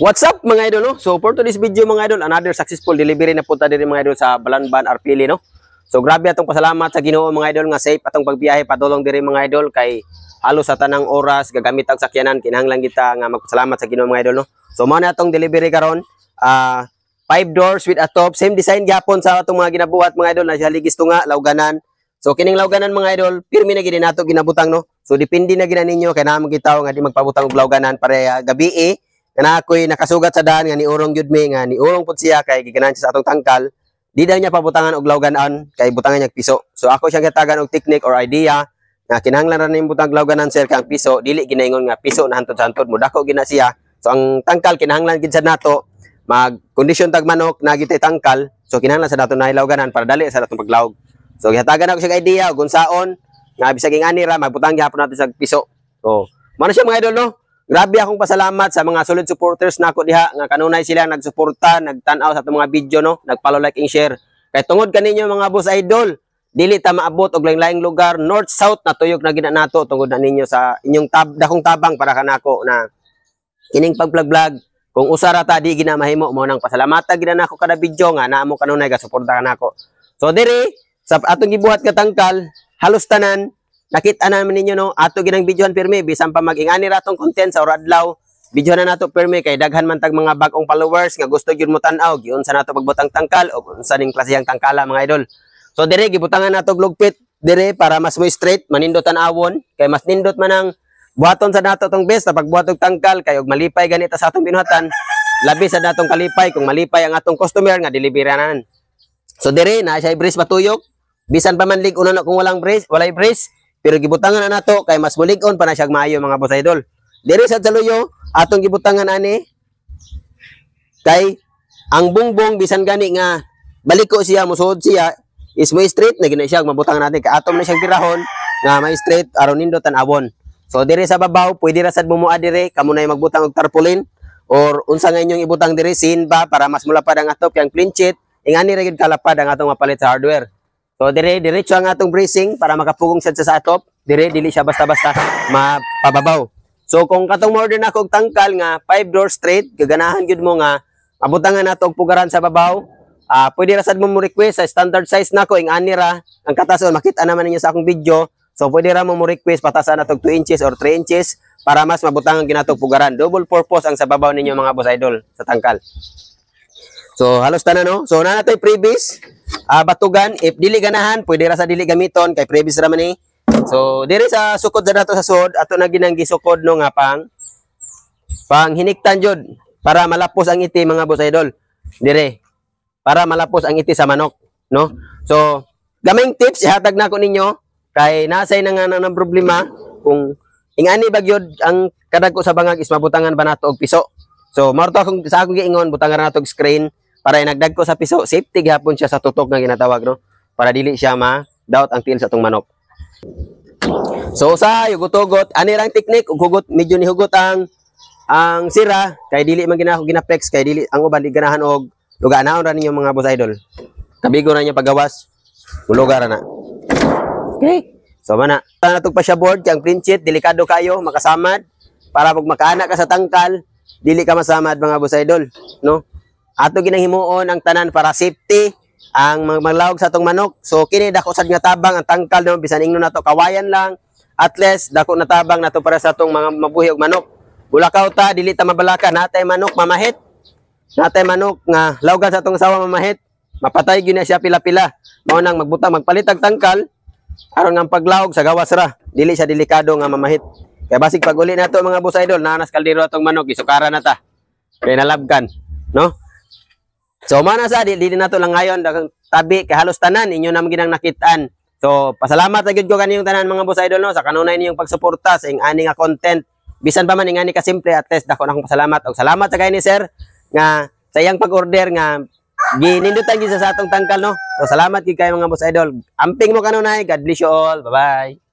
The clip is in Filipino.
What's up mga idol no? So for today's video mga idol, another successful delivery na punta diri mga idol sa Balanban, Arpili no. So grabe atong pasalamat sa Ginoo mga idol nga safe atong pagbiyahe padulong diri mga idol kay halos sa tanang oras gagamit ang sakyanan kinahanglan kita nga magpasalamat sa Ginoo mga idol no. So mao na atong delivery karon 5 doors with a top, same design gyapon sa atong mga ginabuhat mga idol na siya ligis tunga lawganan. So kining lawganan mga idol, pirmi na gid nato ginabutang no. So depende na gid ninyo kay naa magitaw nga di magpabutang og lawganan para gabi kana ako'y nakasugat sa daan nga ni urong gyud mi nga ni urong pud siya kay giganan siya sa atong tangkal di daw niya pabutangan og lawganan kay butangan niya og piso. So ako siyang gitagan og technique or idea nga kinahanglan ra ning butang lawganan sir kang piso dili ginaingon nga piso na hantod sa hantod mo dako gina siya. So ang tangkal kinahanglan gid sa nato mag kondisyon tag manok na gitay tangkal, so kinahanglan sa dato na lawganan para dali sa datong paglawg. So gihatagan ako siya idea og unsaon nga bisag ani ra magbutang gyapon nato sa piso. So mao na siya mga idol no. Grabe akong pasalamat sa mga solid supporters nako diha nga kanunay sila nagsuporta, nagtan-aw sa atong mga video no, nag-follow, like and share. Kay tungod kaninyo mga boss idol, dili ta maabot og laing-laing lugar, north south na tuyok na gina nato tungod na ninyo sa inyong dakong tabang para kanako na kining pag-vlog. Kung usara ta di gina mahimo mo nang pasalamatan gina nako kada video nga naamo kanunay ga suporta kanako. So diri sa atong gibuhat nga tangkal, halos tanan nakita naman ninyo no, ato ginang videohan pirmi bisan pa mag-ingani ratong content sa adlaw. Videohan na nato pirmi kay daghan man tag mga bag-ong followers nga gusto gyud mo tan-aw giunsa nato pagbutang tangkal o unsa ning klaseng tangkala mga idol. So dire gibutangan nato lugpit dire para mas mo straight manindot tan-awon kay mas nindot man ang buhaton sa nato tong best na pagbuhat og tangkal kay og malipay ganita sa atong binuhatan. Labi sa natong kalipay kung malipay ang atong customer nga deliveranan. So dire na siya brace matuyok bisan pa man lig una kung walang brace, walay brace. Pero gibutangan na nato kay mas bulig-on pa na siya maayo mga boss idol. Diri sa Saluyo, atong gibutangan ani kay ang bungbong bisan gani nga baliko siya musuod siya is mo straight na gina siya mabutangan natin kay atom na siyang tirahon nga may straight aron nindot tan-awon. So diri sa babaw pwede ra sad bumuad diri kamo nay magbutang og tarpaulin or unsa nga inyong ibutang diri sin ba para mas mulapad ang atop yang clean sheet ingani ra gid kalapad ang atong mapalit sa hardware. So dire diretso ang atong bracing para makapugong sad sa atop. Dire dili siya basta-basta mapababaw. So kung katong order na og tangkal nga 5 door straight, gaganahan gyud mo nga mabutangan nato og pugaran sa babaw. Pwede ra sad mo request sa standard size nako ing ani ra ang katason makita naman ninyo sa akong video. So pwede ra mo request patasan nato 2 inches or 3 inches para mas mabutangan ginato pugaran. Double purpose ang sa babaw ninyo mga boss idol sa tangkal. So halos tanan no. So na natay previous batugan if dili ganahan pwede ra sa dili gamiton kay previous ra man ni. So diri sa sukod sa nato sa sud ato na ginang gisukod no nga pang hiniktan jud para malapos ang iti mga boss idol. Dire para malapos ang iti sa manok no. So gamay tips ihatag nako ninyo kay nasay na nga nang problema kung ingani bagyod ang kadagko sa bangag is mabutangan ba nato og piso. So mao to akong sa akong giingon butangan nato og screen para inagdag ko sa piso, safety gihapon siya sa tutok nga ginatawag no, para dili siya ma-doubt ang til sa atong manok. So sa hugot-hugot, ani lang technique ug hugot medyo ni hugot ang sira kay dili man ginako ginaplex kay dili ang uban di ganahan og luganaon ra ninyo mga boss idol. Kabigo na niya paggawas, mulugar na. Okay. So mana, natog pa siya board kang clean sheet, delikado kayo makasamad para pag makaana ka sa tangkal, dili ka masamad mga boss idol, no? Ato ginanghimuon ang tanan para safety ang maglawog sa atong manok. So kini dako sad nga tabang ang tangkal no bisan ingno nato kawayan lang. At least dako na tabang nato para sa atong mga mabuhi og manok. Bulakaw ta dili ta mabalaka natay manok mamahit. Natay manok nga lawgan sa atong asawa mamahit. Mapatay gyud na siya pila-pila. Mao nang magbutang magpalit og tangkal aron nga paglawog sa gawas ra. Dili siya delikado nga mamahit. Kay basig pag uli nato mga boss idol nanas kaldero atong manok isukaran na ta. Kay nalabkan, no? So mana sa dili nato lang ngayon dagang tabi kay halos tanan inyo na ginang nakitaan. So pasalamat gyud ko kaniyong tanan mga boss idol no sa kanunay ninyong pagsuporta sa ani nga content. Bisan pa man ingani ka simple at least dako na akong pasalamat og salamat sa kay ni sir nga sa iyang pag-order nga ginindutan gyud sa atong tangkal no. So salamat gyud kay mga boss idol. Amping mo kanunay. God bless you all. Bye-bye.